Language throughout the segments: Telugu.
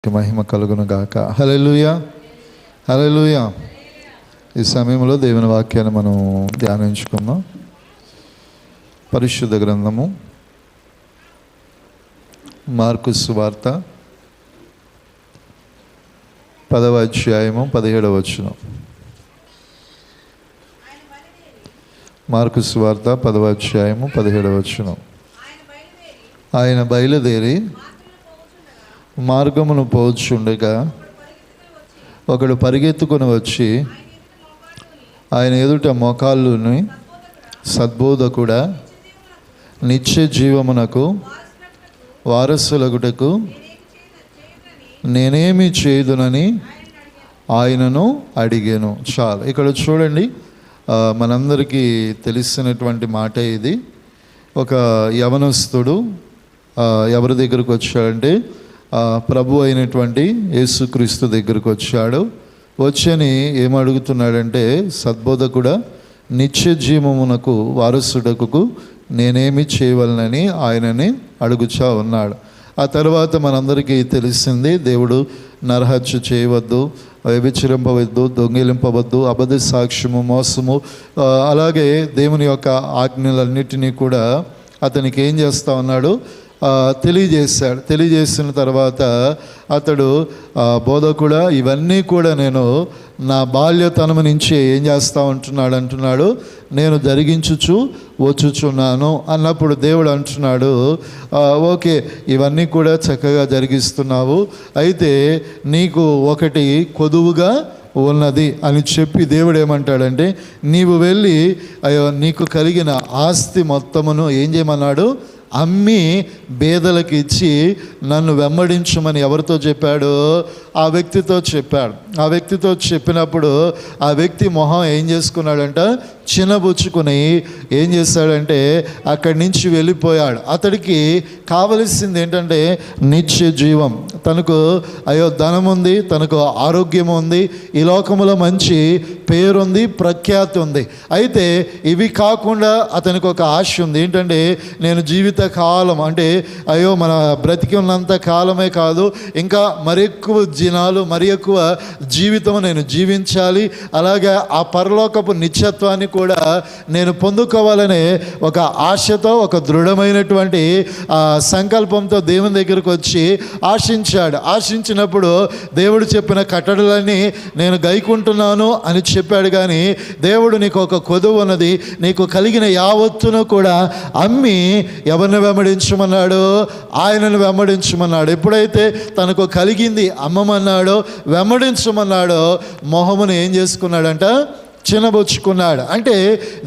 మహిమ కలుగును గాక. హల్లెలూయా, హల్లెలూయా. ఈ సమయంలో దేవుని వాక్యాన్ని మనం ధ్యానించుకుందాం. పరిశుద్ధ గ్రంథము మార్కు సువార్త 10వ అధ్యాయము 17వ వచనం. మార్కు సువార్త 10వ అధ్యాయము 17వ వచనం. ఆయన బయలుదేరి మార్గమును పోచుండగా ఒకడు పరిగెత్తుకొని వచ్చి ఆయన ఎదుట మోకాళ్ళుని, సద్బోధకుడా, నిత్య జీవమునకు వారసులగుటకు నేనేమి చేయుదునని ఆయనను అడిగాను. చాలు. ఇక్కడ చూడండి, మనందరికీ తెలిసినటువంటి మాట ఇది. ఒక యవనస్తుడు ఎవరి దగ్గరకు వచ్చాడంటే ప్రభు అయినటువంటి యేసుక్రీస్తు దగ్గరకు వచ్చాడు. వచ్చని ఏమడుగుతున్నాడంటే, సద్బోధకుడా, నిత్య జీవమునకు వారసుడకు నేనేమి చేయవలనని ఆయనని అడుగుచా ఉన్నాడు. ఆ తర్వాత మనందరికీ తెలిసింది, దేవుడు నరహత్య చేయవద్దు, వ్యభిచరింపవద్దు, దొంగిలింపవద్దు, అబద్ధ సాక్ష్యము, మోసము, అలాగే దేవుని యొక్క ఆజ్ఞలన్నిటినీ కూడా అతనికి ఏం చేస్తా ఉన్నాడు, తెలియజేశాడు. తెలియజేసిన తర్వాత అతడు, బోధకుడా, ఇవన్నీ కూడా నేను నా బాల్యతనము నుంచి ఏం చేస్తూ అంటున్నాడు, నేను జరిగించుచు వచ్చుచున్నాను అన్నప్పుడు దేవుడు అంటున్నాడు, ఓకే, ఇవన్నీ కూడా చక్కగా జరిగిస్తున్నావు, అయితే నీకు ఒకటి కొదువుగా ఉన్నది అని చెప్పి దేవుడు ఏమంటాడంటే, నీవు వెళ్ళి నీకు కలిగిన ఆస్తి మొత్తమును ఏం చేయమన్నాడు, అమ్మి బేదలకు ఇచ్చి నన్ను వెంబడించమని ఎవరితో చెప్పాడు, ఆ వ్యక్తితో చెప్పాడు. ఆ వ్యక్తితో చెప్పినప్పుడు ఆ వ్యక్తి మొహం ఏం చేసుకున్నాడంట, చిన్నబుచ్చుకుని ఏం చేశాడంటే అక్కడి నుంచి వెళ్ళిపోయాడు. అతడికి కావలసింది ఏంటంటే నిత్య జీవం. తనకు ధనం ఉంది, తనకు ఆరోగ్యం ఉంది, ఈ లోకంలో మంచి పేరుంది, ప్రఖ్యాతి ఉంది. అయితే ఇవి కాకుండా అతనికి ఒక ఆశ ఉంది. ఏంటంటే, నేను జీవిత కాలం అంటే మన బ్రతికి ఉన్నంత కాలమే కాదు, ఇంకా మరి ఎక్కువ దినాలు, మరి ఎక్కువ జీవితం నేను జీవించాలి, అలాగే ఆ పరలోకపు నిత్యత్వాన్ని కూడా నేను పొందుకోవాలనే ఒక ఆశతో, ఒక దృఢమైనటువంటి సంకల్పంతో దేవుని దగ్గరకు వచ్చి ఆశించినప్పుడు దేవుడు చెప్పిన కట్టడలన్నీ నేను గైకుంటున్నాను అని చెప్పాడు. కానీ దేవుడు నీకు ఒక కొదువు ఉన్నది, నీకు కలిగిన యావత్తును కూడా అమ్మి ఎవరిని వెంబడించమన్నాడు, ఆయనను వెంబడించమన్నాడు. ఎప్పుడైతే తనకు కలిగింది అమ్మమన్నాడో, వెంబడించమన్నాడో, మొహమును ఏం చేసుకున్నాడంట, చిన్నబుచ్చుకున్నాడు. అంటే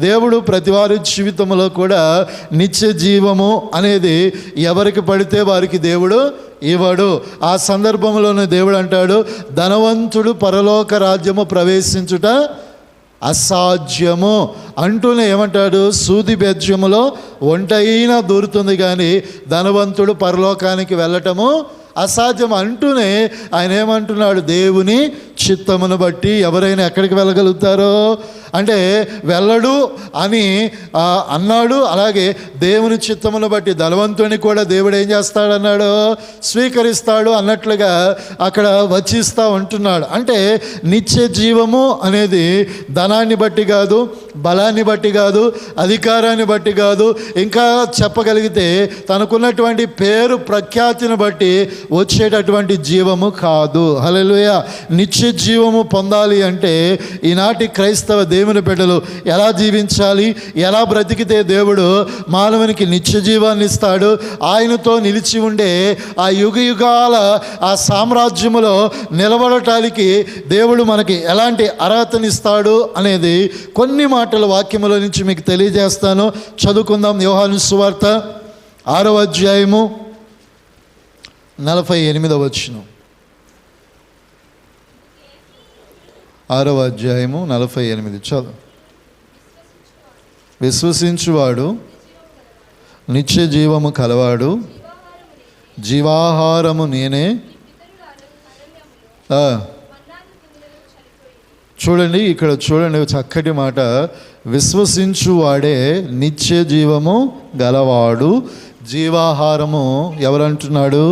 దేవుడు ప్రతివారి జీవితంలో కూడా నిత్య జీవము అనేది ఎవరికి పడితే వారికి దేవుడు ఇవ్వడు. ఆ సందర్భంలోనే దేవుడు అంటాడు, ధనవంతుడు పరలోక రాజ్యము ప్రవేశించుట అసాధ్యము అంటూనే ఏమంటాడు, సూది బెజ్జములో ఒంటైనా దూరుతుంది కానీ ధనవంతుడు పరలోకానికి వెళ్ళటము అసాధ్యం అంటూనే ఆయన ఏమంటున్నాడు, దేవుని చిత్తమును బట్టి ఎవరైనా ఎక్కడికి వెళ్ళగలుగుతారో అంటే వెళ్ళడు అని అన్నాడు. అలాగే దేవుని చిత్తమును బట్టి ధనవంతుని కూడా దేవుడు ఏం చేస్తాడన్నాడు, స్వీకరిస్తాడు అన్నట్లుగా అక్కడ వచ్చిస్తూ ఉంటున్నాడు. అంటే నిత్య జీవము అనేది ధనాన్ని బట్టి కాదు, బలాన్ని బట్టి కాదు, అధికారాన్ని బట్టి కాదు, ఇంకా చెప్పగలిగితే తనకున్నటువంటి పేరు ప్రఖ్యాతిని బట్టి వచ్చేటటువంటి జీవము కాదు. హల్లెలూయా. నిత్య జీవము పొందాలి అంటే ఈనాటి క్రైస్తవ దేవుని బిడ్డలు ఎలా జీవించాలి, ఎలా బ్రతికితే దేవుడు మానవునికి నిత్య జీవాన్ని ఇస్తాడు, ఆయనతో నిలిచి ఉండే ఆ యుగ యుగాల ఆ సామ్రాజ్యములో నిలబడటానికి దేవుడు మనకి ఎలాంటి అర్హతనిస్తాడు అనేది కొన్ని మాటల వాక్యముల నుంచి మీకు తెలియజేస్తాను. చదువుకుందాం. యోహాను సువార్త 6వ అధ్యాయము 48వ వచనం. 6వ అధ్యాయము 48. చదువు. విశ్వసించువాడు నిత్య జీవము కలవాడు, జీవాహారము నేనే. చూడండి, ఇక్కడ చూడండి, చక్కటి మాట. విశ్వసించువాడే నిత్య జీవము గలవాడు, జీవాహారము ఎవరంటున్నాడు,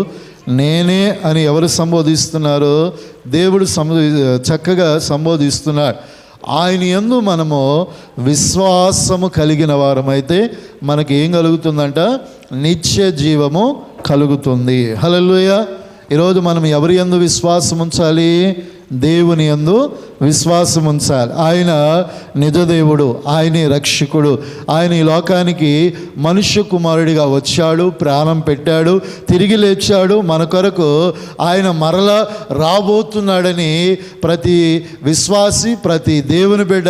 నేనే అని ఎవరు సంబోధిస్తున్నారో దేవుడు చక్కగా సంబోధిస్తున్నాడు. ఆయన యందు మనము విశ్వాసము కలిగిన వారమైతే మనకి ఏం కలుగుతుందంట? నిత్య జీవము కలుగుతుంది. హల్లెలూయా. ఈరోజు మనం ఎవరి యందు విశ్వాసం ఉంచాలి? దేవుని యందు విశ్వాసం ఉంచాలి. ఆయన నిజదేవుడు, ఆయనే రక్షకుడు. ఆయన ఈ లోకానికి మనుష్య కుమారుడిగా వచ్చాడు, ప్రాణం పెట్టాడు, తిరిగి లేచాడు. మన కొరకు ఆయన మరలా రాబోతున్నాడని ప్రతి విశ్వాసి, ప్రతి దేవుని బిడ్డ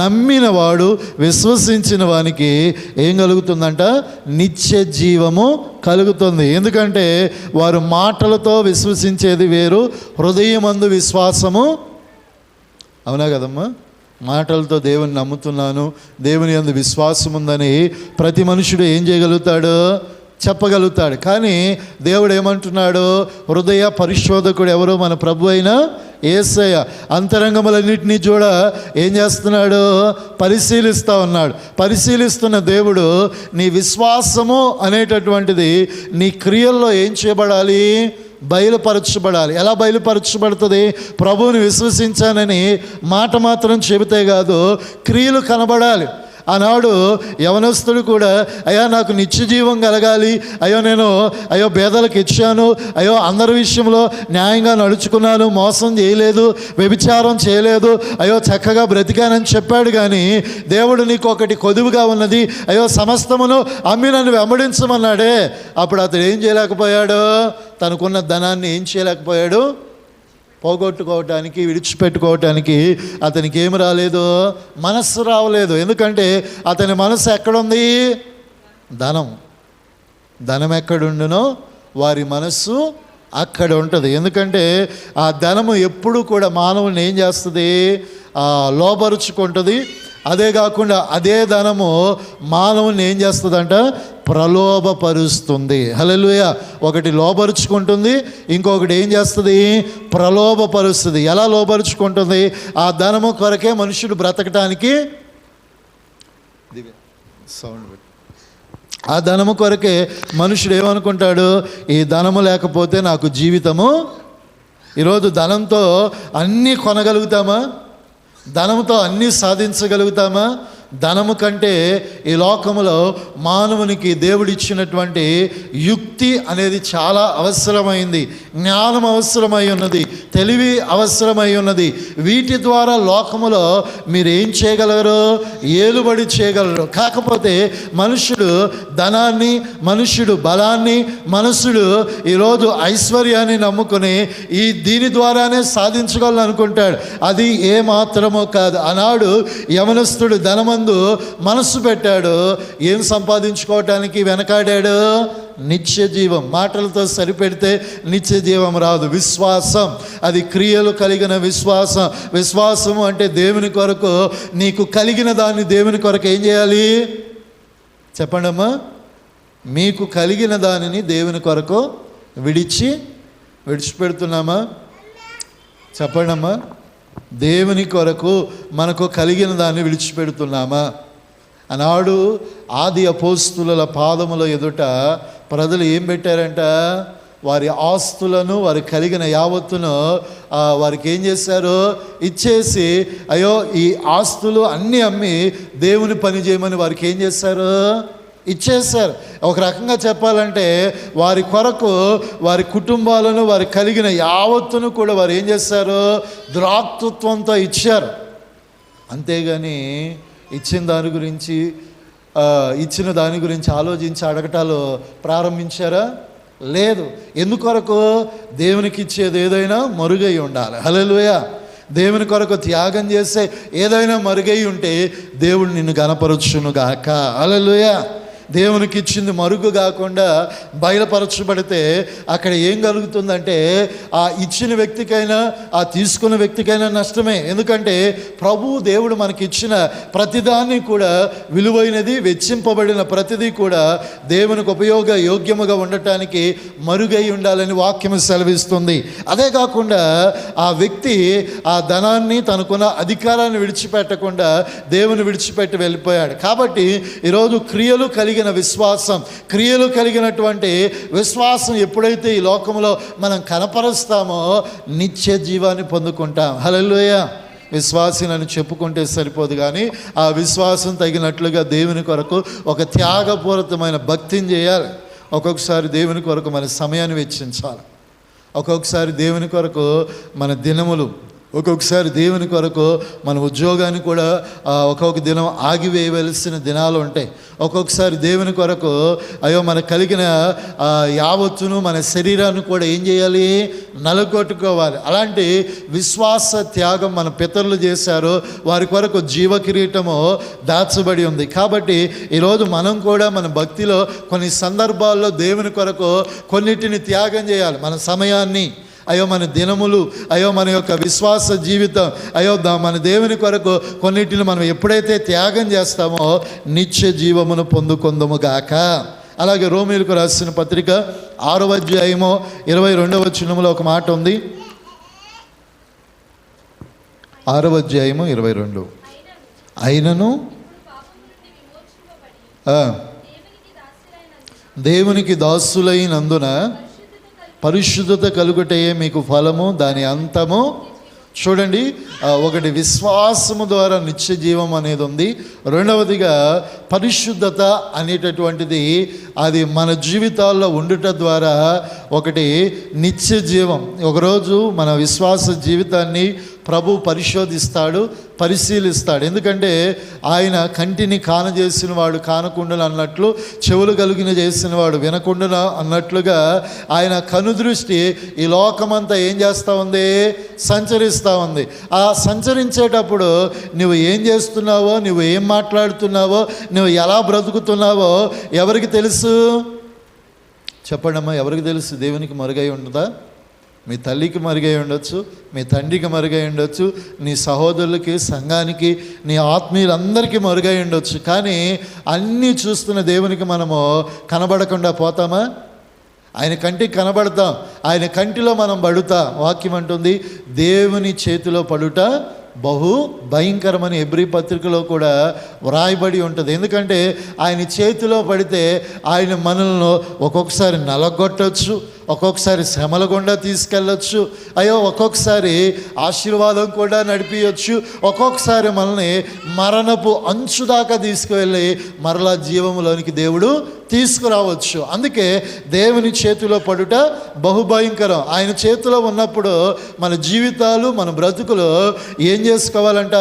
నమ్మిన వాడు, విశ్వసించిన వానికి ఏం కలుగుతుందంట? నిత్య జీవము కలుగుతుంది. ఎందుకంటే వారు మాటలతో విశ్వసించేది వేరు, హృదయమందు విశ్వాసము. అవునా కదమ్మా? మాటలతో దేవుని నమ్ముతున్నాను, దేవుని యందు విశ్వాసం ఉందని ప్రతి మనుషుడు ఏం చేయగలుగుతాడు? చెప్పగలుగుతాడు. కానీ దేవుడు ఏమంటున్నాడు? హృదయ పరిశోధకుడు ఎవరు? మన ప్రభు అయిన యేసయ్య. అంతరంగములన్నింటినీ కూడా ఏం చేస్తున్నాడు? పరిశీలిస్తూ ఉన్నాడు. పరిశీలిస్తున్న దేవుడు నీ విశ్వాసము అనేటటువంటిది నీ క్రియల్లో ఏం చేయబడాలి? బయలుపరచబడాలి. ఎలా బయలుపరచబడుతుంది? ప్రభువుని విశ్వసించానని మాట మాత్రం చెబితే కాదు, క్రియలు కనబడాలి. ఆనాడు యవనస్తుడు కూడా, అయ్యా నాకు నిత్య జీవం కలగాలి, అయ్యో పేదలకు ఇచ్చాను, అందరి విషయంలో న్యాయంగా నడుచుకున్నాను, మోసం చేయలేదు, వ్యభిచారం చేయలేదు, చక్కగా బ్రతికానని చెప్పాడు. కానీ దేవుడు నీకు ఒకటి కొదువుగా ఉన్నది, సమస్తమును అమ్మి నన్ను వెంబడించమన్నాడే. అప్పుడు అతడు ఏం చేయలేకపోయాడు? తనకున్న ధనాన్ని ఏం చేయలేకపోయాడు? పోగొట్టుకోవటానికి, విడిచిపెట్టుకోవటానికి అతనికి ఏమి రాలేదు? మనస్సు రావలేదు. ఎందుకంటే అతని మనస్సు ఎక్కడుంది? ధనం ఎక్కడుండునో వారి మనస్సు అక్కడ ఉంటుంది. ఎందుకంటే ఆ ధనము ఎప్పుడు కూడా మానవుని ఏం చేస్తుంది? లోబరుచుకుంటుంది. అదే కాకుండా అదే ధనము మానవుని ఏం చేస్తుందంట? ప్రలోభపరుస్తుంది. హల్లెలూయా. ఒకటి లోబరుచుకుంటుంది, ఇంకొకటి ఏం చేస్తుంది? ప్రలోభపరుస్తుంది. ఎలా లోబరుచుకుంటుంది? ఆ ధనము కొరకే మనుషుడు బ్రతకటానికి, ఆ ధనము కొరకే మనుషుడు ఏమనుకుంటాడు? ఈ ధనము లేకపోతే నాకు జీవితము. ఈరోజు ధనంతో అన్నీ కొనగలుగుతామా? ధనంతో అన్నీ సాధించగలుగుతామా? ధనము కంటే ఈ లోకములో మానవునికి దేవుడిచ్చినటువంటి యుక్తి అనేది చాలా అవసరమైంది. జ్ఞానం అవసరమై ఉన్నది, తెలివి అవసరమై ఉన్నది. వీటి ద్వారా లోకములో మీరు ఏం చేయగలరు? ఏలుబడి చేయగలరు. కాకపోతే మనుషుడు ధనాన్ని, మనుషుడు బలాన్ని, మనుషుడు ఈరోజు ఐశ్వర్యాన్ని నమ్ముకొని దీని ద్వారానే సాధించగలను అనుకుంటాడు. అది ఏమాత్రమో కాదు. ఆనాడు యవనస్తుడు ధనమందు మనస్సు పెట్టాడు. ఏం సంపాదించుకోవటానికి వెనకాడాడు? నిత్య జీవం. మాటలతో సరిపెడితే నిత్య జీవం రాదు. విశ్వాసం, అది క్రియలు కలిగిన విశ్వాసం. విశ్వాసము అంటే దేవుని కొరకు నీకు కలిగిన దాన్ని దేవుని కొరకు ఏం చేయాలి? చెప్పండి అమ్మా. మీకు కలిగిన దానిని దేవుని కొరకు విడిచిపెడుతున్నామా? చెప్పండి అమ్మా. దేవుని కొరకు మనకు కలిగిన దాన్ని విడిచిపెడుతున్నామా? ఆనాడు ఆది అపోస్తుల పాదముల ఎదుట ప్రజలు ఏం పెట్టారంట? వారి ఆస్తులను, వారి కలిగిన యావత్తును వారికి ఏం చేశారు? ఇచ్చేసి, ఈ ఆస్తులు అన్నీ అమ్మి దేవుని పని చేయమని వారికి ఏం చేశారు? ఇచ్చేశారు. ఒక రకంగా చెప్పాలంటే వారి కొరకు వారి కుటుంబాలను, వారి కలిగిన యావత్తును కూడా వారు ఏం చేశారు? ద్రాక్తత్వంతో ఇచ్చారు. అంతేగాని ఇచ్చిన దాని గురించి ఆలోచించి అడగటాలు ప్రారంభించారా? లేదు. ఎందుకొరకు? దేవునికి ఇచ్చేది ఏదైనా మరుగై ఉండాలి. హల్లెలూయా. దేవుని కొరకు త్యాగం చేస్తే ఏదైనా మరుగై ఉంటే దేవుడు నిన్ను గణపరచును గాక. హల్లెలూయా. దేవునికి ఇచ్చింది మరుగు కాకుండా బయలుపరచబడితే అక్కడ ఏం కలుగుతుందంటే ఆ ఇచ్చిన వ్యక్తికైనా, ఆ తీసుకున్న వ్యక్తికైనా నష్టమే. ఎందుకంటే దేవుడు మనకి ఇచ్చిన ప్రతిదాన్ని కూడా విలువైనది, వెచ్చింపబడిన ప్రతిదీ కూడా దేవునికి యోగ్యముగా ఉండటానికి మరుగై ఉండాలని వాక్యము సెలవిస్తుంది. అదే కాకుండా ఆ వ్యక్తి ఆ ధనాన్ని, తనకున్న అధికారాన్ని విడిచిపెట్టకుండా దేవుని విడిచిపెట్టి వెళ్ళిపోయాడు. కాబట్టి ఈరోజు క్రియలు కలిగి కలిగిన విశ్వాసం, క్రియలు కలిగినటువంటి విశ్వాసం ఎప్పుడైతే ఈ లోకంలో మనం కనపరుస్తామో నిత్య జీవాన్ని పొందుకుంటాం. హల్లెలూయా. విశ్వాసినని చెప్పుకుంటే సరిపోదు, కానీ ఆ విశ్వాసం తగినట్లుగా దేవుని కొరకు ఒక త్యాగపూరితమైన భక్తిని చేయాలి. ఒక్కొక్కసారి దేవుని కొరకు మన సమయాన్ని వెచ్చించాలి. ఒక్కొక్కసారి దేవుని కొరకు మన దినములు, ఒక్కొక్కసారి దేవుని కొరకు మన ఉద్యోగాన్ని కూడా ఒక్కొక్క దినం ఆగివేయవలసిన దినాలు ఉంటాయి. ఒక్కొక్కసారి దేవుని కొరకు మనకు కలిగిన యావత్తును మన శరీరాన్ని కూడా ఏం చేయాలి, నలగొట్టుకోవాలి. అలాంటి విశ్వాస త్యాగం మన పితరులు చేశారు. వారి కొరకు జీవ కిరీటము దాచబడి ఉంది. కాబట్టి ఈరోజు మనం కూడా మన భక్తిలో కొన్ని సందర్భాల్లో దేవుని కొరకు కొన్నిటిని త్యాగం చేయాలి. మన సమయాన్ని, మన దినములు, మన యొక్క విశ్వాస జీవితం, మన దేవుని కొరకు కొన్నిటిని మనం ఎప్పుడైతే త్యాగం చేస్తామో నిత్య జీవమును పొందుకొందుము గాక. అలాగే రోమీయులకు రాసిన పత్రిక 6వ అధ్యాయము 22వ వచనములో ఒక మాట ఉంది. 6వ అధ్యాయము 22. అయినను దేవునికి దాసులైనందున పరిశుద్ధత కలుగుటయే మీకు ఫలము, దాని అంతము. చూడండి, ఒకటి విశ్వాసము ద్వారా నిత్య జీవం అనేది ఉంది. రెండవదిగా పరిశుద్ధత అనేటటువంటిది అది మన జీవితాల్లో ఉండుట ద్వారా ఒకటి నిత్య జీవం. ఒకరోజు మన విశ్వాస జీవితాన్ని ప్రభు పరిశోధిస్తాడు, పరిశీలిస్తాడు. ఎందుకంటే ఆయన కంటిని కానజేసిన వాడు కానకుండను అన్నట్లు, చెవులు కలిగిన చేసిన వాడు వినకుండను అన్నట్లుగా ఆయన కనుదృష్టి ఈ లోకమంతా ఏం చేస్తూ ఉంది, సంచరిస్తూ ఉంది. ఆ సంచరించేటప్పుడు నువ్వు ఏం చేస్తున్నావో, నువ్వు ఏం మాట్లాడుతున్నావో, నువ్వు ఎలా బ్రతుకుతున్నావో ఎవరికి తెలుసు? చెప్పండమ్మా, ఎవరికి తెలుసు? దేవునికి మరుగై ఉండదా? మీ తల్లికి మరుగై ఉండొచ్చు, మీ తండ్రికి మరుగై ఉండొచ్చు, నీ సహోదరులకి, సంఘానికి, నీ ఆత్మీయులందరికీ మరుగై ఉండొచ్చు. కానీ అన్నీ చూస్తున్న దేవునికి మనము కనబడకుండా పోతామా? ఆయన కంటికి కనబడతాం, ఆయన కంటిలో మనం పడుతాం. వాక్యం అంటుంది దేవుని చేతిలో పడుట బహు భయంకరమని హెబ్రీ పత్రికలో కూడా వ్రాయబడి ఉంటుంది. ఎందుకంటే ఆయన చేతిలో పడితే ఆయన మనల్ని ఒక్కొక్కసారి నలగొట్టచ్చు, ఒక్కొక్కసారి శ్రమల గుండా తీసుకెళ్ళచ్చు, ఒక్కొక్కసారి ఆశీర్వాదం కూడా నడిపించచ్చు, ఒక్కొక్కసారి మనల్ని మరణపు అంచు దాకా తీసుకువెళ్ళి మరలా జీవములోనికి దేవుడు తీసుకురావచ్చు. అందుకే దేవుని చేతిలో పడుట బహుభయంకరం. ఆయన చేతిలో ఉన్నప్పుడు మన జీవితాలు, మన బ్రతుకులు ఏం చేసుకోవాలంట?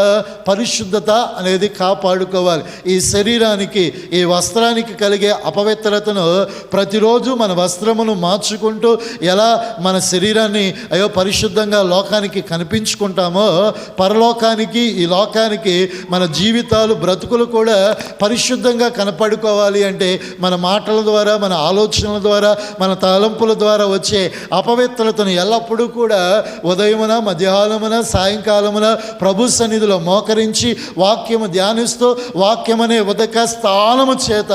పరిశుద్ధత అనేది కాపాడుకోవాలి. ఈ శరీరానికి, ఈ వస్త్రానికి కలిగే అపవిత్రతను ప్రతిరోజు మన వస్త్రమును మార్చుకుంటూ ఎలా మన శరీరాన్ని పరిశుద్ధంగా లోకానికి కనిపించుకుంటామో, పరలోకానికి, ఈ లోకానికి మన జీవితాలు, బ్రతుకులు కూడా పరిశుద్ధంగా కనపడుకోవాలి అంటే మన మాటల ద్వారా, మన ఆలోచనల ద్వారా, మన తలంపుల ద్వారా వచ్చే అపవిత్రతను ఎల్లప్పుడూ కూడా ఉదయమున, మధ్యాహ్నమున, సాయంకాలమున ప్రభు సన్నిధిలో మోకరించి వాక్యము ధ్యానిస్తూ వాక్యమనే ఉదక స్థానము చేత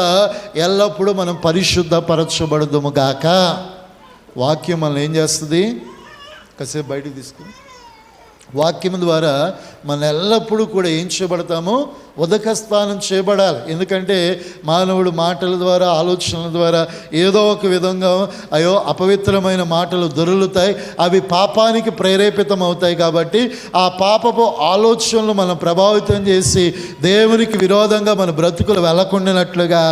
ఎల్లప్పుడూ మనం పరిశుద్ధపరచబడదుము గాక. వాక్యం మనల్ని ఏం చేస్తుంది? కాసేపు బయటికి తీసుకుని వాక్యం ద్వారా మనం ఎల్లప్పుడూ కూడా ఏం చేయబడతామో ఉదక స్థానం చేయబడాలి. ఎందుకంటే మానవుడు మాటల ద్వారా, ఆలోచనల ద్వారా ఏదో ఒక విధంగా అపవిత్రమైన మాటలు దొరులుతాయి, అవి పాపానికి ప్రేరేపితం అవుతాయి. కాబట్టి ఆ పాపపు ఆలోచనలు మనం ప్రభావితం చేసి దేవునికి విరోధంగా మన బ్రతుకులు వెళ్ళకుండానట్లుగా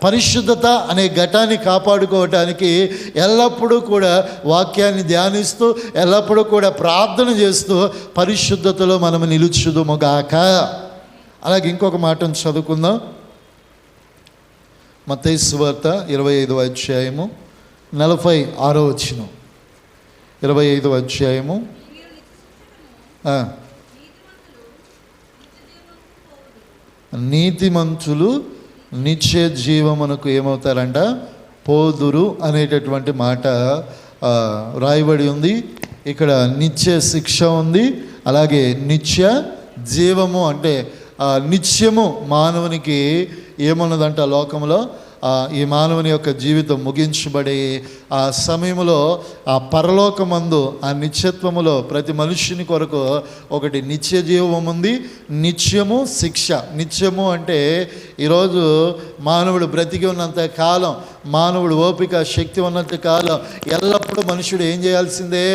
పరిశుద్ధత అనే ఘటాన్ని కాపాడుకోవటానికి ఎల్లప్పుడూ కూడా వాక్యాన్ని ధ్యానిస్తూ, ఎల్లప్పుడూ కూడా ప్రార్థన చేస్తూ పరిశుద్ధతలో మనం నిలుచుదుముగాక. అలాగే ఇంకొక మాటను చదువుకుందాం. మత్తయి సువార్త 25వ అధ్యాయము 46వ వచనం. 25వ అధ్యాయము నీతిమంతులు నిత్య జీవమునకు ఏమవుతారంట? పోదురు అనేటటువంటి మాట రాయబడి ఉంది. ఇక్కడ నిత్య శిక్ష ఉంది, అలాగే నిత్య జీవము అంటే నిత్యము మానవునికి ఏమున్నదంట లోకంలో? ఈ మానవుని యొక్క జీవితం ముగించబడే ఆ సమయంలో ఆ పరలోకమందు ఆ నిత్యత్వములో ప్రతి మనుష్యుని కొరకు ఒకటి నిత్య జీవం ఉంది, నిత్యము శిక్ష. నిత్యము అంటే ఈరోజు మానవుడు బ్రతికి ఉన్నంత కాలం, మానవుడు ఓపిక శక్తి ఉన్నంత కాలం ఎల్లప్పుడూ మనుషుడు ఏం చేయాల్సిందే?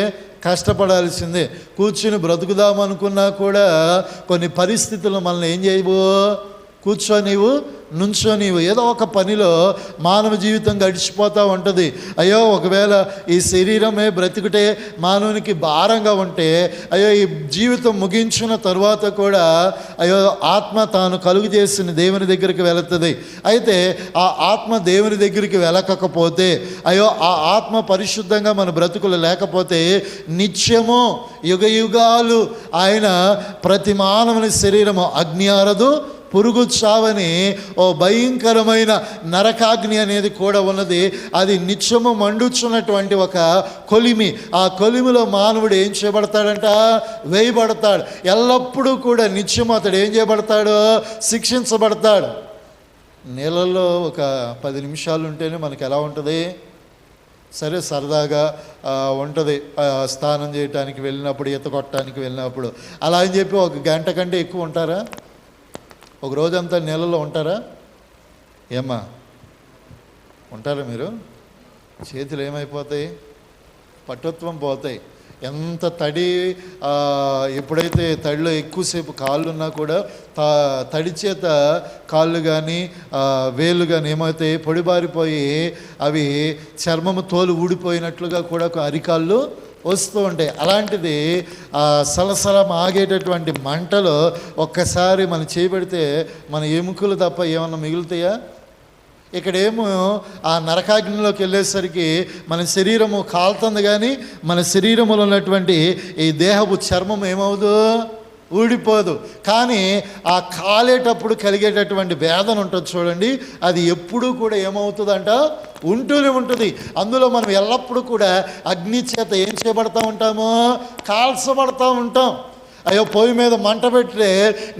కష్టపడాల్సిందే. కూర్చుని బ్రతుకుదామనుకున్నా కూడా కొన్ని పరిస్థితులు మనల్ని ఏం చేయవు? కూర్చోనివ్వు, నుంచోనివ్వు. ఏదో ఒక పనిలో మానవ జీవితం గడిచిపోతూ ఉంటుంది. అయ్యో ఒకవేళ ఈ శరీరమే బ్రతుకుటే మానవునికి భారంగా ఉంటే, అయ్యో ఈ జీవితం ముగించిన తరువాత కూడా అయ్యో ఆత్మ తాను కలుగు చేసిన దేవుని దగ్గరికి వెళుతుంది. అయితే ఆ ఆత్మ దేవుని దగ్గరికి వెళ్ళకపోతే, అయ్యో ఆ ఆత్మ పరిశుద్ధంగా మన బ్రతుకులు లేకపోతే నిత్యము యుగ యుగాలు ఆయన ప్రతి మానవుని శరీరము అగ్ని ఆరదు, పురుగు చావని ఓ భయంకరమైన నరకాగ్ని అనేది కూడా ఉన్నది. అది నిత్యము మండుచున్నటువంటి ఒక కొలిమి. ఆ కొలిమిలో మానవుడు ఏం చేయబడతాడంట? వేయబడతాడు. ఎల్లప్పుడూ కూడా నిత్యము అతడు ఏం చేయబడతాడు? శిక్షించబడతాడు. నీళ్ళల్లో ఒక 10 నిమిషాలు ఉంటేనే మనకు ఎలా ఉంటుంది? సరే సరదాగా ఉంటుంది. స్నానం చేయడానికి వెళ్ళినప్పుడు, ఈత కొట్టడానికి వెళ్ళినప్పుడు. అలా అని చెప్పి 1 గంట కంటే ఎక్కువ ఉంటారా? ఒక రోజంతా నీళ్ళలో ఉంటారా? ఏమ్మా ఉంటారా మీరు? చేతులు ఏమైపోతాయి? పటుత్వం పోతాయి. ఎంత తడి, ఎప్పుడైతే తడిలో ఎక్కువసేపు కాళ్ళు ఉన్నా కూడా తడి చేత కాళ్ళు కానీ వేళ్ళు కానీ ఏమవుతాయి? పొడిబారిపోయి అవి చర్మము తోలు ఊడిపోయినట్లుగా కూడా అరికాళ్ళు వస్తూ ఉంటాయి. అలాంటిది సలసలం ఆగేటటువంటి మంటలో ఒక్కసారి మనం చేయబడితే మన ఎముకలు తప్ప ఏమన్నా మిగులుతాయా? ఇక్కడేమో ఆ నరకాగ్నిలోకి వెళ్ళేసరికి మన శరీరము కాలుతుంది, కానీ మన శరీరంలో ఉన్నటువంటి ఈ దేహపు చర్మం ఏమవుదు? ఊడిపోదు. కానీ ఆ కాలేటప్పుడు కలిగేటటువంటి వేదన ఉంటుంది చూడండి, అది ఎప్పుడూ కూడా ఏమవుతుందంట? ఉంటూనే ఉంటుంది. అందులో మనం ఎల్లప్పుడూ కూడా అగ్ని చేత ఏం చేయబడతా ఉంటామో? కాల్చబడతా ఉంటాం. అయ్యో పొయ్యి మీద మంట పెడితే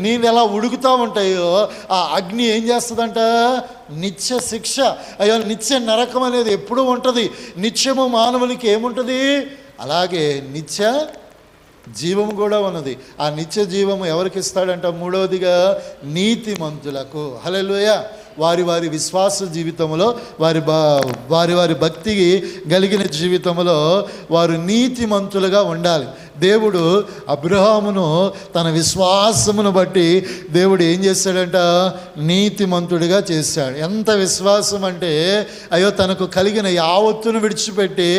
నీళ్ళు ఎలా ఉడుకుతూ ఉంటాయో ఆ అగ్ని ఏం చేస్తుందంట? నిత్య శిక్ష. అయ్యో నిత్య నరకం అనేది ఎప్పుడూ ఉంటుంది. నిత్యము మానవునికి ఏముంటుంది? అలాగే నిత్య జీవము కూడా ఉన్నది. ఆ నిత్య జీవము ఎవరికి ఇస్తాడంట? మూడవదిగా నీతిమంతులకు. హల్లెలూయా. వారి వారి విశ్వాస జీవితంలో, వారి భక్తి కలిగిన జీవితంలో వారు నీతిమంతులుగా ఉండాలి. దేవుడు అబ్రహామును తన విశ్వాసమును బట్టి దేవుడు ఏం చేశాడంట? నీతిమంతుడిగా చేశాడు. ఎంత విశ్వాసం అంటే, అయ్యో తనకు కలిగిన యావత్తును విడిచిపెట్టి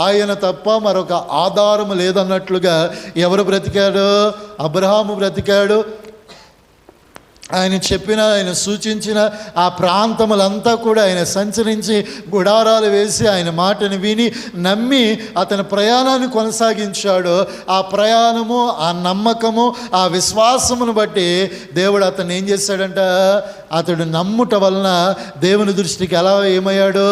ఆయన తప్ప మరొక ఆధారము లేదన్నట్లుగా ఎవరు బ్రతికాడు? అబ్రహాము బ్రతికాడు. ఆయన చెప్పిన, ఆయన సూచించిన ఆ ప్రాంతములంతా కూడా ఆయన సంచరించి గుడారాలు వేసి ఆయన మాటను విని నమ్మి అతని ప్రయాణాన్ని కొనసాగించాడు. ఆ ప్రయాణము, ఆ నమ్మకము, ఆ విశ్వాసమును బట్టి దేవుడు అతను ఏం చేశాడంట? అతడు నమ్ముట వలన దేవుని దృష్టికి ఎలా ఏమయ్యాడు?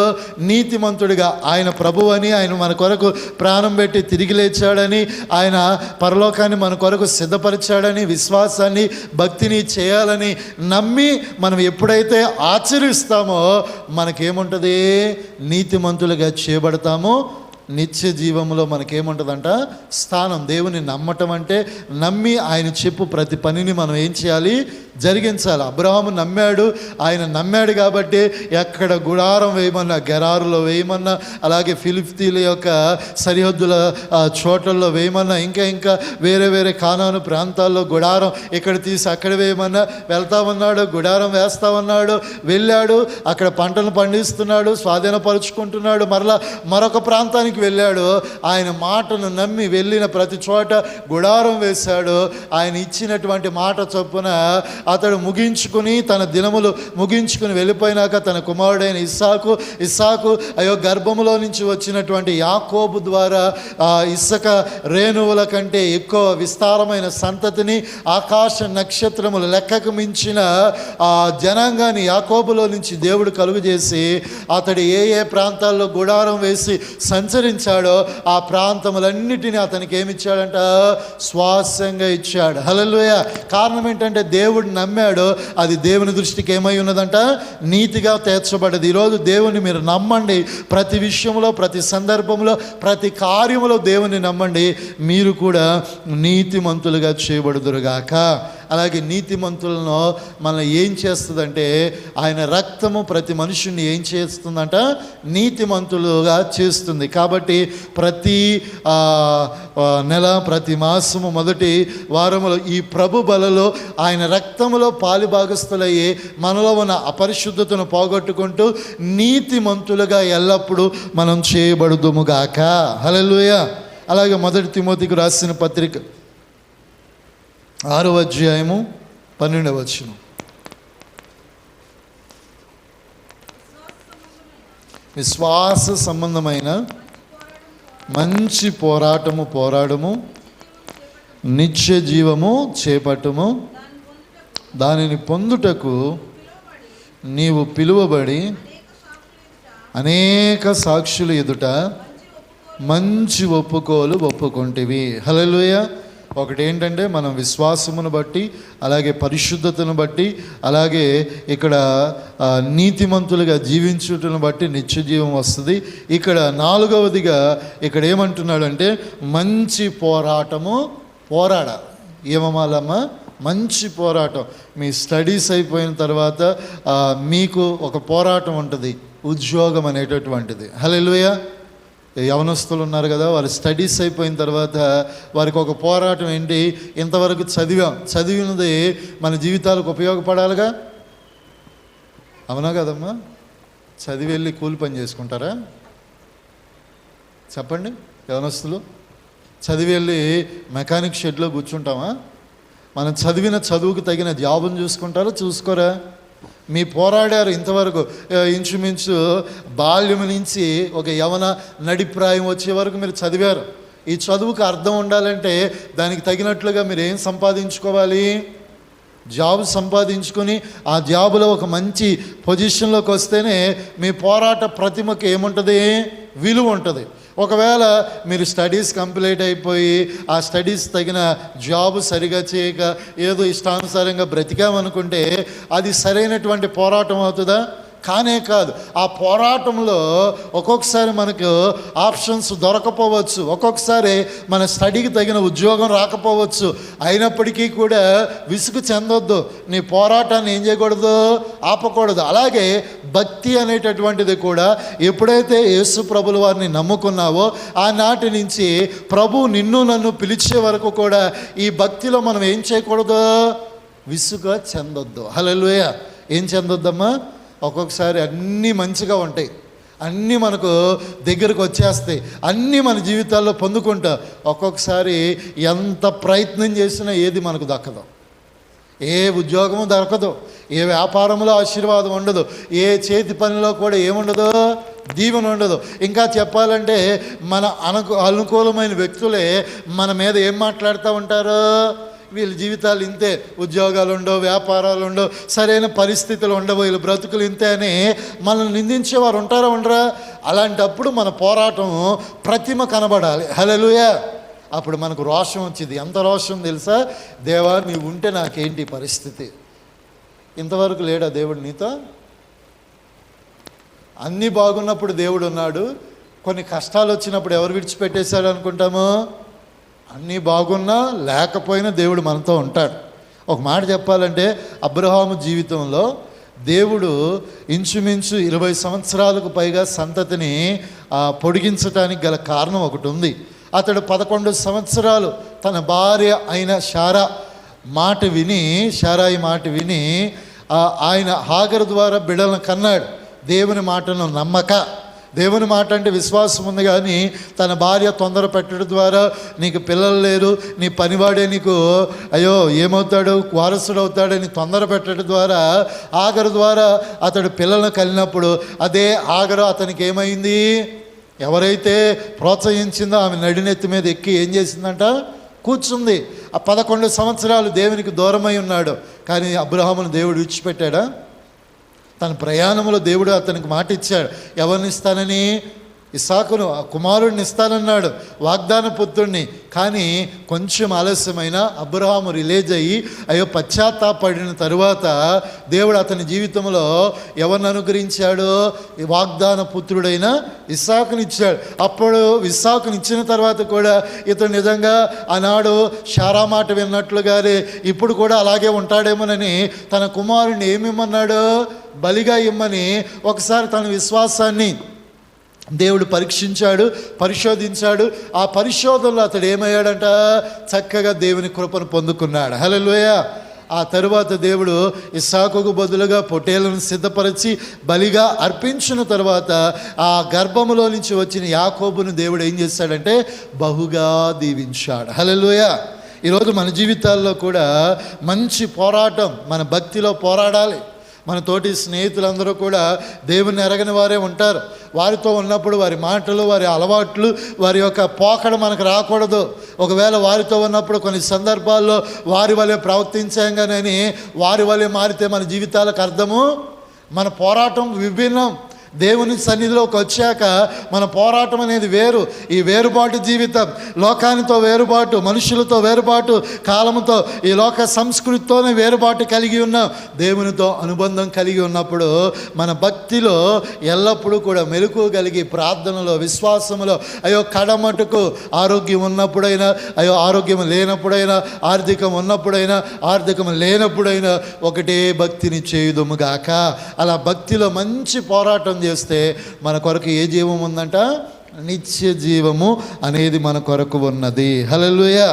నీతిమంతుడిగా. ఆయన ప్రభువు అని, ఆయన మన కొరకు ప్రాణం పెట్టి తిరిగి లేచాడని, ఆయన పరలోకాన్ని మన కొరకు సిద్ధపరిచాడని, విశ్వాసాన్ని భక్తిని చేయాలని నమ్మి మనం ఎప్పుడైతే ఆచరిస్తామో మనకేముంటుంది? నీతిమంతులుగా చేయబడతామో. నిత్య జీవంలో మనకేముంటుందంట? స్థానం. దేవుని నమ్మటం అంటే నమ్మి ఆయన చెప్పు ప్రతి పనిని మనం ఏం చేయాలి? జరిగించాలి. అబ్రహాము నమ్మాడు. ఆయన నమ్మాడు కాబట్టి ఎక్కడ గుడారం వేయమన్నా, గెరారులో వేయమన్నా, అలాగే ఫిలిస్తీన్ల యొక్క సరిహద్దుల చోట్లలో వేయమన్నా, ఇంకా వేరే వేరే కానాను ప్రాంతాల్లో గుడారం ఇక్కడ తీసి అక్కడ వేయమన్నా వెళ్తామన్నాడు. గుడారం వేస్తామన్నాడు. వెళ్ళాడు. అక్కడ పంటను పండిస్తున్నాడు, స్వాధీనపరుచుకుంటున్నాడు. మరొక ప్రాంతానికి వెళ్ళాడు. ఆయన మాటను నమ్మి వెళ్ళిన ప్రతి చోట గుడారం వేశాడు. ఆయన ఇచ్చినటువంటి మాట చొప్పున అతడు ముగించుకుని, తన దినములు ముగించుకుని వెళ్ళిపోయినాక తన కుమారుడైన ఇస్సాకు అయ్యో గర్భములో నుంచి వచ్చినటువంటి యాకోబు ద్వారా ఇసుక రేణువుల కంటే ఎక్కువ విస్తారమైన సంతతిని, ఆకాశ నక్షత్రములు లెక్కకు మించిన ఆ జనాంగాన్ని యాకోబులో నుంచి దేవుడు కలుగు చేసి అతడు ఏ ప్రాంతాల్లో గుడారం వేసి సంచరి ముద్రించాడో ఆ ప్రాంతములన్నిటినీ అతనికి ఏమిచ్చాడంట? స్వాస్యంగా ఇచ్చాడు. హల్లెలూయా. కారణం ఏంటంటే దేవుడు నమ్మాడు, అది దేవుని దృష్టికి ఏమై ఉన్నదంట? నీతిగా తీర్చబడ్డది. ఈరోజు దేవుని మీరు నమ్మండి. ప్రతి విషయంలో, ప్రతి సందర్భంలో, ప్రతి కార్యములో దేవుని నమ్మండి, మీరు కూడా నీతిమంతులుగా చేయబడుదురుగాక. అలాగే నీతిమంతులను మనం ఏం చేస్తుందంటే, ఆయన రక్తము ప్రతి మనుషుని ఏం చేస్తుందంట? నీతిమంతులుగా చేస్తుంది. కాబట్టి ప్రతి నెల, ప్రతి మాసము మొదటి వారములో ఈ ప్రభు బలలో ఆయన రక్తములో పాలిభాగస్తులయ్యి మనలో ఉన్న అపరిశుద్ధతను పోగొట్టుకుంటూ నీతిమంతులుగా ఎల్లప్పుడూ మనం చేయబడుదుముగాక. హల్లెలూయా. అలాగే మొదటి తిమోతికి రాసిన పత్రిక 6వ అధ్యాయము 12వ వచనం. విశ్వాస సంబంధమైన మంచి పోరాడము నిత్య జీవము చేపట్టుము, దానిని పొందుటకు నీవు పిలువబడి అనేక సాక్షుల ఎదుట మంచి ఒప్పుకోలు ఒప్పుకొంటివి. హల్లెలూయా. ఒకటి ఏంటంటే, మనం విశ్వాసమును బట్టి, అలాగే పరిశుద్ధతను బట్టి, అలాగే ఇక్కడ నీతిమంతులుగా జీవించుటను బట్టి నిత్య జీవం వస్తుంది. ఇక్కడ 4వదిగా ఇక్కడ ఏమంటున్నాడంటే, మంచి పోరాటము పోరాడాలి. ఏమమ్మాలమ్మా? మంచి పోరాటం. మీ స్టడీస్ అయిపోయిన తర్వాత మీకు ఒక పోరాటం ఉంటుంది, ఉద్యోగం అనేటటువంటిది. హల్లెలూయా. యవనస్తులు ఉన్నారు కదా, వారి స్టడీస్ అయిపోయిన తర్వాత వారికి ఒక పోరాటం ఏంటి? ఇంతవరకు చదివినది మన జీవితాలకు ఉపయోగపడాలిగా. అవునా కదమ్మా? చదివి వెళ్ళి కూలి పని చేసుకుంటారా? చెప్పండి యవనస్తులు. చదివి వెళ్ళి మెకానిక్ షెడ్లో కూర్చుంటామా? మనం చదివిన చదువుకు తగిన జాబును చూసుకుంటారా? చూసుకోరా? మీ పోరాడారు ఇంతవరకు, ఇంచుమించు బాల్యం నుంచి ఒక యవన నడిప్రాయం వచ్చే వరకు మీరు చదివారు. ఈ చదువుకు అర్థం ఉండాలంటే దానికి తగినట్లుగా మీరు ఏం సంపాదించుకోవాలి? జాబ్ సంపాదించుకొని ఆ జాబులో ఒక మంచి పొజిషన్లోకి వస్తేనే మీ పోరాట ప్రతిమకు ఏముంటుంది? విలువ ఉంటుంది. ఒకవేళ మీరు స్టడీస్ కంప్లీట్ అయిపోయి ఆ స్టడీస్ తగిన జాబ్ సరిగా చేయక ఏదో ఇష్టానుసారంగా బ్రతికామనుకుంటే అది సరైనటువంటి పోరాటం అవుతుందా? కానే కాదు. ఆ పోరాటంలో ఒక్కొక్కసారి మనకు ఆప్షన్స్ దొరకపోవచ్చు, ఒక్కొక్కసారి మన స్టడీకి తగిన ఉద్యోగం రాకపోవచ్చు. అయినప్పటికీ కూడా విసుగు చెందొద్దు. నీ పోరాటాన్ని ఏం చేయకూడదు? ఆపకూడదు. అలాగే భక్తి అనేటటువంటిది కూడా ఎప్పుడైతే యేసు ప్రభుల వారిని నమ్ముకున్నావో ఆనాటి నుంచి ప్రభు నిన్ను నన్ను పిలిచే వరకు కూడా ఈ భక్తిలో మనం ఏం చేయకూడదు? విసుగు చెందొద్దు. హల్లెలూయా. ఏం చెందొద్దమ్మా? ఒక్కొక్కసారి అన్నీ మంచిగా ఉంటాయి, అన్నీ మనకు దగ్గరకు వచ్చేస్తాయి, అన్నీ మన జీవితాల్లో పొందుకుంటా. ఒక్కొక్కసారి ఎంత ప్రయత్నం చేసినా ఏది మనకు దక్కదు. ఏ ఉద్యోగము దొరకదు, ఏ వ్యాపారంలో ఆశీర్వాదం ఉండదు, ఏ చేతి పనిలో కూడా ఏముండదు? దీవెన ఉండదు. ఇంకా చెప్పాలంటే మన అనుకూలమైన వ్యక్తులే మన మీద ఏం మాట్లాడుతూ ఉంటారు? వీళ్ళ జీవితాలు ఇంతే, ఉద్యోగాలు ఉండవు, వ్యాపారాలు ఉండవు, సరైన పరిస్థితులు ఉండవు, వీళ్ళ బ్రతుకులు ఇంతే అని మనల్ని నిందించేవారు ఉంటారా? ఉండరా? అలాంటప్పుడు మన పోరాటం ప్రతిమ కనబడాలి. హల్లెలూయా. అప్పుడు మనకు రోషం వచ్చింది. ఎంత రోషం తెలుసా? దేవా నీవు ఉంటే నాకేంటి పరిస్థితి? ఇంతవరకు లేడా దేవుడు నీతో? అన్నీ బాగున్నప్పుడు దేవుడు ఉన్నాడు, కొన్ని కష్టాలు వచ్చినప్పుడు ఎవరు విడిచిపెట్టేశాడు అనుకుంటాము? అన్నీ బాగున్నా లేకపోయినా దేవుడు మనతో ఉంటాడు. ఒక మాట చెప్పాలంటే, అబ్రహాము జీవితంలో దేవుడు ఇంచుమించు 20 సంవత్సరాలకు పైగా సంతతిని పొడిగించడానికి గల కారణం ఒకటి ఉంది. అతడు 11 సంవత్సరాలు తన భార్య అయిన శారాయి మాట విని ఆయన హాగరు ద్వారా బిడ్డలను కన్నాడు. దేవుని మాటను నమ్మక, దేవుని మాట అంటే విశ్వాసం ఉంది, కానీ తన భార్య తొందర పెట్టడం ద్వారా నీకు పిల్లలు లేరు, నీ పనివాడే నీకు అయ్యో ఏమవుతాడు, వారసుడు అవుతాడని తొందర పెట్టడం ద్వారా ఆగరు ద్వారా అతడు పిల్లలను కలిగినప్పుడు అదే ఆగరు అతనికి ఏమైంది? ఎవరైతే ప్రోత్సహించిందో ఆమె నడినెత్తి మీద ఎక్కి ఏం చేసిందంట? కూర్చుంది. ఆ 11 సంవత్సరాలు దేవునికి దూరమై ఉన్నాడు. కానీ అబ్రహామును దేవుడు విడిచిపెట్టాడా? తన ప్రయాణంలో దేవుడు అతనికి మాట ఇచ్చాడు. ఎవరిని ఇస్తానని? ఇస్సాకును కుమారుడిని ఇస్తానన్నాడు, వాగ్దాన పుత్రుడిని. కానీ కొంచెం ఆలస్యమైన అబ్రహాము రిలీజ్ అయ్యి అయ్యో పశ్చాత్తాపడిన తరువాత దేవుడు అతని జీవితంలో ఎవరిని అనుగ్రహించాడు? ఈ వాగ్దాన పుత్రుడైన ఇస్సాకుని ఇచ్చాడు. అప్పుడు ఇస్సాకుని ఇచ్చిన తర్వాత కూడా ఇతడు నిజంగా ఆనాడు శారా మాట విన్నట్లుగానే ఇప్పుడు కూడా అలాగే ఉంటాడేమోనని తన కుమారుడిని ఏమిమ్మన్నాడు? బలిగా ఇమ్మని ఒకసారి తన విశ్వాసాన్ని దేవుడు పరీక్షించాడు, పరిశోధించాడు. ఆ పరిశోధనలో అతడు ఏమయ్యాడంట? చక్కగా దేవుని కృపను పొందుకున్నాడు. హల్లెలూయా. ఆ తరువాత దేవుడు ఇస్సాకుకు బదులుగా పొట్టేలను సిద్ధపరిచి బలిగా అర్పించిన తర్వాత ఆ గర్భములో నుంచి వచ్చిన యాకోబును దేవుడు ఏం చేశాడంటే బహుగా దీవించాడు. హల్లెలూయా. ఈరోజు మన జీవితాల్లో కూడా మంచి పోరాటం, మన భక్తిలో పోరాడాలి. మన తోటి స్నేహితులందరూ కూడా దేవుని ఎరగని వారే ఉంటారు. వారితో ఉన్నప్పుడు వారి మాటలు, వారి అలవాట్లు, వారి యొక్క పోకడ మనకు రాకూడదు. ఒకవేళ వారితో ఉన్నప్పుడు కొన్ని సందర్భాల్లో వారి వలె ప్రవర్తించాగానని వారి వలె మారితే మన జీవితాలకు అర్థము, మన పోరాటం విభిన్నం. దేవుని సన్నిధిలోకి వచ్చాక మన పోరాటం అనేది వేరు. ఈ వేరుబాటు జీవితం, లోకానితో వేరుబాటు, మనుషులతో వేరుబాటు, కాలంతో, ఈ లోక సంస్కృతితోనే వేరుబాటు కలిగి ఉన్నాం. దేవునితో అనుబంధం కలిగి ఉన్నప్పుడు మన భక్తిలో ఎల్లప్పుడూ కూడా మెలకువ కలిగి ప్రార్థనలో, విశ్వాసములో అయ్యో కడమటుకు ఆరోగ్యం ఉన్నప్పుడైనా, అయ్యో ఆరోగ్యం లేనప్పుడైనా, ఆర్థికం ఉన్నప్పుడైనా, ఆర్థికం లేనప్పుడైనా ఒకటే భక్తిని చేయుదుముగాక. అలా భక్తిలో మంచి పోరాటం చేస్తే మన కొరకు ఏ జీవం ఉందంట? నిత్య జీవము అనేది మన కొరకు ఉన్నది. హల్లెలూయా.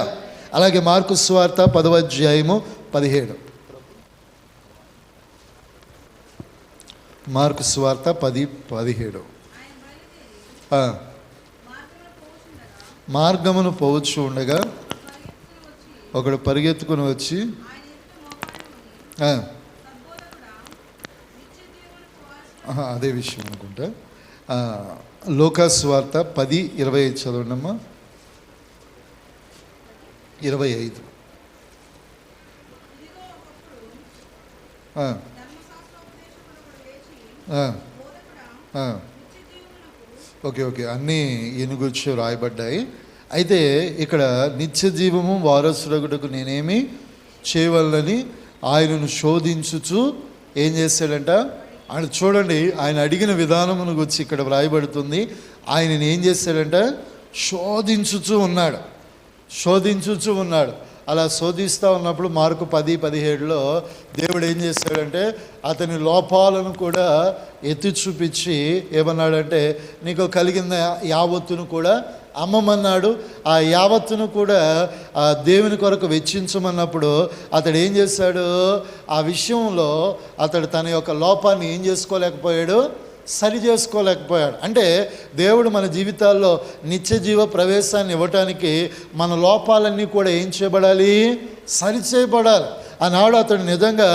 అలాగే మార్కు సువార్త 10వ అధ్యాయము 17. మార్కు సువార్త 10:17. మార్గమును పోవచ్చు ఉండగా ఒకడు పరిగెత్తుకుని వచ్చి అదే విషయం అనుకుంటా. లూకాసు వార్త 10:25 చదవండమ్మా. 25. ఓకే అన్నీ ఎనుగుచ్చు రాయబడ్డాయి. అయితే ఇక్కడ నిత్య జీవము వారసుడగుటకు నేనేమి చేయవలనని ఆయనను శోధించుచు ఏం చేశాడంట? ఆయన చూడండి, ఆయన అడిగిన విధానమును గురించి ఇక్కడ వ్రాయబడుతుంది. ఆయనని ఏం చేశాడంటే శోధించుచు ఉన్నాడు. అలా శోధిస్తూ ఉన్నప్పుడు మార్కు 10:17లో దేవుడు ఏం చేశాడంటే అతని లోపాలను కూడా ఎత్తి చూపించి ఏమన్నాడంటే నీకు కలిగిన యావత్తును కూడా అమ్మమన్నాడు. ఆ యావత్తును కూడా ఆ దేవుని కొరకు వెచ్చించమన్నప్పుడు అతడు ఏం చేశాడు? ఆ విషయంలో అతడు తన యొక్క లోపాన్ని ఏం చేసుకోలేకపోయాడు? సరి చేసుకోలేకపోయాడు. అంటే దేవుడు మన జీవితాల్లో నిత్య జీవ ప్రవేశాన్ని ఇవ్వటానికి మన లోపాలన్నీ కూడా ఏం చేయబడాలి? సరిచేయబడాలి. ఆనాడు అతడు నిజంగా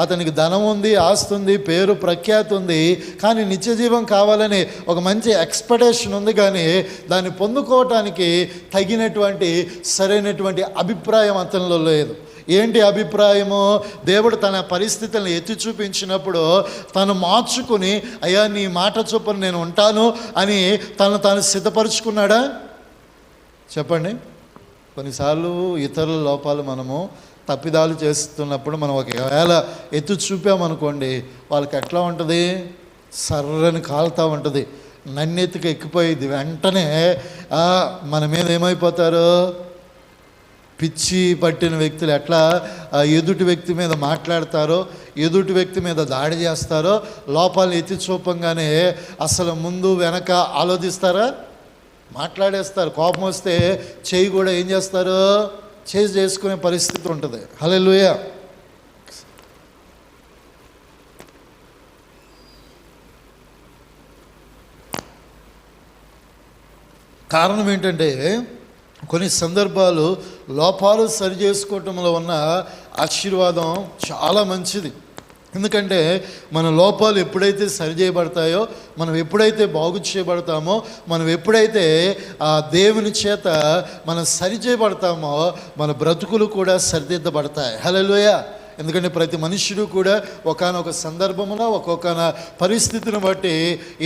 అతనికి ధనం ఉంది, ఆస్తి ఉంది, పేరు ప్రఖ్యాతి ఉంది, కానీ నిత్య జీవం కావాలని ఒక మంచి ఎక్స్పెక్టేషన్ ఉంది, కానీ దాన్ని పొందుకోవటానికి తగినటువంటి సరైనటువంటి అభిప్రాయం అతనిలో లేదు. ఏంటి అభిప్రాయము? దేవుడు తన పరిస్థితులను ఎత్తి చూపించినప్పుడు తను మార్చుకుని అయ్యా నీ మాట చొప్పున నేను ఉంటాను అని తాను సిద్ధపరుచుకున్నాడా? చెప్పండి. కొన్నిసార్లు ఇతరుల లోపాలు మనము తప్పిదాలు చేస్తున్నప్పుడు మనం ఒకవేళ ఎత్తు చూపామనుకోండి, వాళ్ళకి ఎట్లా ఉంటుంది? సర్రని కాలుతూ ఉంటుంది, నన్నెత్తుకు ఎక్కిపోయింది. వెంటనే మన మీద ఏమైపోతారు? పిచ్చి పట్టిన వ్యక్తులు ఎట్లా ఎదుటి వ్యక్తి మీద మాట్లాడతారో, ఎదుటి వ్యక్తి మీద దాడి చేస్తారో, లోపాలను ఎత్తి చూపంగానే అసలు ముందు వెనక ఆలోచిస్తారా? మాట్లాడేస్తారు. కోపం వస్తే చెయ్యి కూడా ఏం చేస్తారు? చేసుకునే పరిస్థితి ఉంటుంది. హల్లెలూయా. కారణం ఏంటంటే కొన్ని సందర్భాలు లోపాలు సరి చేసుకోవటంలో ఉన్న ఆశీర్వాదం చాలా మంచిది. ఎందుకంటే మన లోపాలు ఎప్పుడైతే సరి చేయబడతాయో, మనం ఎప్పుడైతే బాగు చేయబడతామో, మనం ఎప్పుడైతే ఆ దేవుని చేత మనం సరి చేయబడతామో మన బ్రతుకులు కూడా సరిదిద్దబడతాయి. హల్లెలూయా. ఎందుకంటే ప్రతి మనుష్యుడు కూడా ఒకానొక సందర్భమున ఒక్కొక్క పరిస్థితిని బట్టి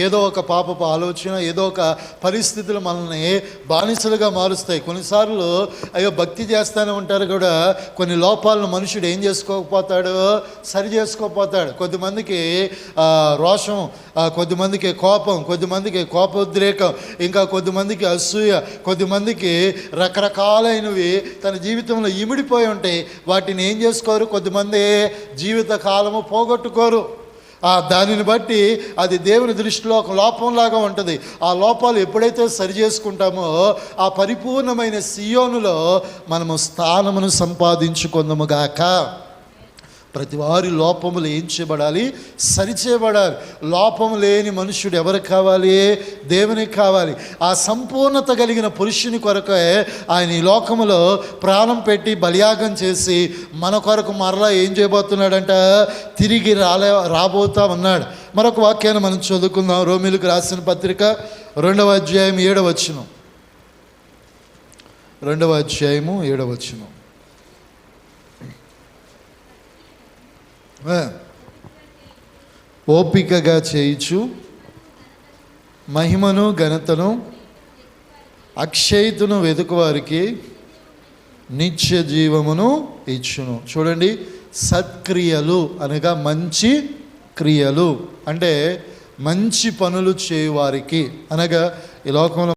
ఏదో ఒక పాపపు ఆలోచన, ఏదో ఒక పరిస్థితులు మనల్ని బానిసలుగా మారుస్తాయి. కొన్నిసార్లు అయ్యో భక్తి చేస్తూనే ఉంటారు కూడా కొన్ని లోపాలను మనుషుడు ఏం చేసుకోకపోతాడు, సరి చేసుకోకపోతాడు. కొద్దిమందికి రోషం, కొద్దిమందికి కోపం, కొద్దిమందికి కోపోద్రేకం, ఇంకా కొద్దిమందికి అసూయ, కొద్దిమందికి రకరకాలైనవి తన జీవితంలో ఇమిడిపోయి ఉంటాయి. వాటిని ఏం చేసుకోరు, కొద్దిమంది జీవిత కాలము పోగొట్టుకోరు. దానిని బట్టి అది దేవుని దృష్టిలో ఒక లోపంలాగా ఉంటుంది. ఆ లోపాలు ఎప్పుడైతే సరి చేసుకుంటామో ఆ పరిపూర్ణమైన సియోనులో మనము స్థానమును సంపాదించుకుందాముగాక. ప్రతి వారి లోపములు ఏం చేయబడాలి, సరిచేయబడాలి. లోపం లేని మనుష్యుడు ఎవరికి కావాలి, దేవునికి కావాలి. ఆ సంపూర్ణత కలిగిన పురుషుని కొరకే ఆయన ఈ లోకములో ప్రాణం పెట్టి బలియాగం చేసి మన కొరకు మరలా ఏం చేయబోతున్నాడంట, తిరిగి రాబోతా ఉన్నాడు. మరొక వాక్యాన్ని మనం చదువుకుందాం. రోమీయులకు రాసిన పత్రిక 2వ అధ్యాయం 7వ వచనం. 2వ అధ్యాయము 7వ వచనం. ఓపికగా చేయిచు మహిమను ఘనతను అక్షయతను వెతుకువారికి నిత్య జీవమును ఇచ్చును. చూడండి, సత్క్రియలు అనగా మంచి క్రియలు అంటే మంచి పనులు చేయువారికి, అనగా ఈ లోకంలో